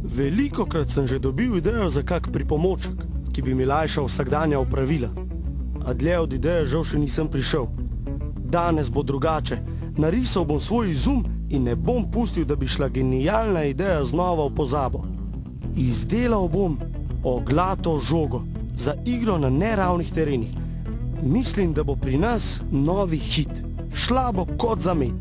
Velikokrat sem že dobil idejo za kak pripomoček, ki bi mi lajšal vsakdanja opravila. A dlje od ideje žal še nisem prišel. Danes bo drugače. Narisal bom svoj izum in ne bom pustil, da bi šla genialna ideja znova v pozabo. Izdelal bom oglato žogo za igro na neravnih terenih. Mislim, da bo pri nas novi hit. Šla bo kot za med.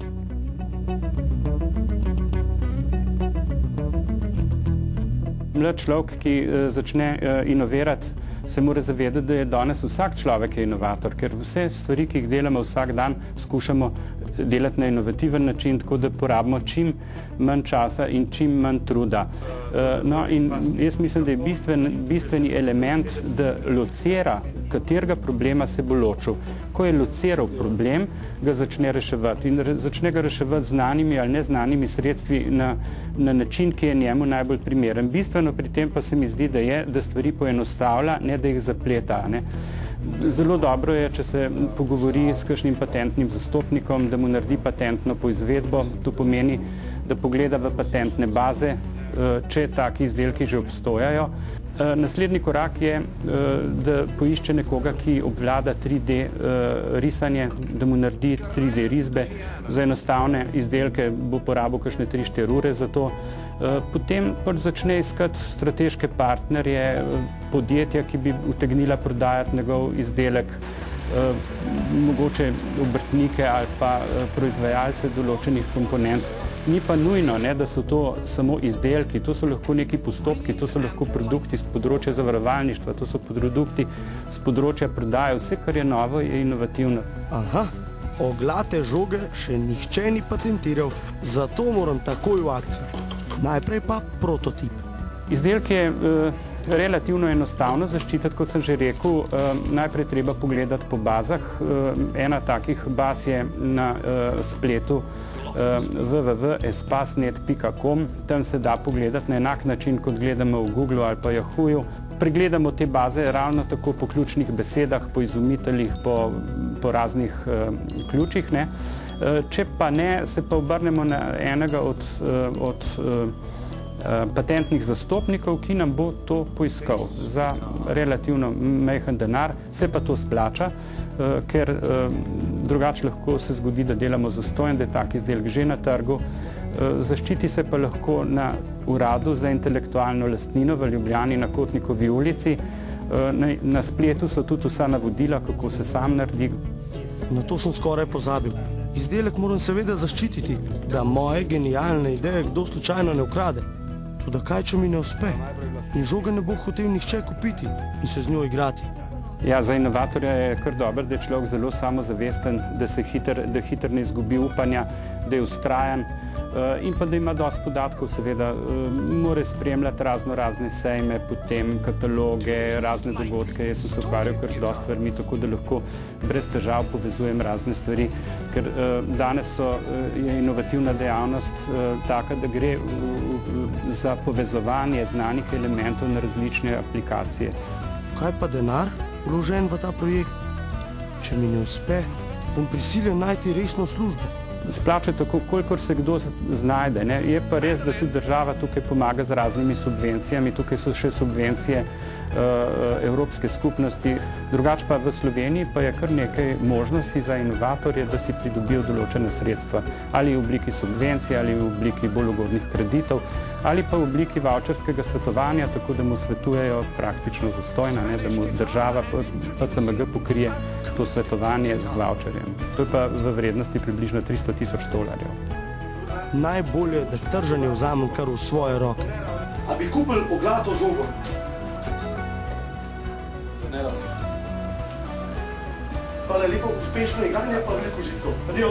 Mlad človek, ki začne inovirati, se mora zavedati, da je danes vsak človek inovator, ker vse stvari, ki jih delamo vsak dan, skušamo delati na inovativen način, tako da porabimo čim manj časa in čim manj truda. No, in jaz mislim, da je bistveni element, da locira, katerega problema se bo ločil. Ko je lociral problem, ga začne reševati in začne ga reševati znanimi ali neznanimi sredstvi na način, ki je njemu najbolj primeren. Bistveno pri tem pa se mi zdi, da stvari poenostavlja, ne da jih zapleta. Ne. Zelo dobro je, če se pogovori s kakšnim patentnim zastopnikom, da mu naredi patentno poizvedbo. To pomeni, da pogleda v patentne baze, če taki izdelki že obstojajo. Naslednji korak je, da poišče nekoga, ki obvlada 3D risanje, da mu naredi 3D risbe. Za enostavne izdelke bo porabil kakšne 3-4 ure za to. Potem začne iskati strateške partnerje, podjetja, ki bi utegnila prodajati njegov izdelek, mogoče obrtnike ali pa proizvajalce določenih komponent. Ni pa nujno, da so to samo izdelki, to so lahko neki postopki, to so lahko produkti z področja zavarovalništva, to so produkti z področja prodaje, vse, kar je novo, je inovativno. Aha, oglate žoge še nihče ni patentiral, zato moram takoj v akcijo. Najprej pa prototip. Izdelek je relativno enostavno zaščititi, kot sem že rekel. Najprej treba pogledati po bazah. Ena takih baz je na spletu www.espas.net.com. Tam se da pogledati na enak način, kot gledamo v Googlu ali pa Yahooju. Pregledamo te baze ravno tako po ključnih besedah, po izumiteljih, po raznih ključih. Če pa ne, se pa obrnemo na enega od patentnih zastopnikov, ki nam bo to poiskal za relativno majhen denar. Se pa to splača, ker drugače lahko se zgodi, da delamo zastonj, da je tak izdelek že na trgu. Zaščiti se pa lahko na uradu za intelektualno lastnino v Ljubljani na Kotnikovi ulici. Na spletu so tudi vsa navodila, kako se sam naredi. Na to sem skoraj pozabil. Izdelek moram seveda zaščititi, da moje genialne ideje kdo slučajno ne ukrade. Toda kaj, če mi ne uspe? In žoga ne bo hotel nihče kupiti in se z njo igrati. Ja, za inovatorja je kar dobro, da je človek zelo samozavesten, da hitro ne izgubi upanja, da je vztrajan in pa da ima dosti podatkov, seveda mora spremljati razne sejme, potem kataloge, razne dogodke. Jaz sem se ukvarjal kar z dosti stvarmi, tako da lahko brez težav povezujem razne stvari, ker danes je inovativna dejavnost taka, da gre za povezovanje znanih elementov na različne aplikacije. Kaj pa denar, vložen v ta projekt? Če mi ne uspe, bom prisiljen najti resno službo. Splača tako, kolikor se kdo znajde. Je pa res, da tudi država tukaj pomaga z raznimi subvencijami. Tukaj so še subvencije Evropske skupnosti. Drugače pa v Sloveniji pa je kar nekaj možnosti za inovatorje, da si pridobijo določene sredstva. Ali v obliki subvencije, ali v obliki bolj ugodnih kreditov, ali pa v obliki vavčerskega svetovanja, tako da mu svetujejo praktično zastonj, da mu država PCMG pokrije to svetovanje z vavčerjem. To je pa v vrednosti približno $300,000. Najbolje, da trženje vzamem kar v svoje roke. A bi kupili oglato žogo? Hvala lepo, uspešno igranje pa veliko užitkov. Adijo!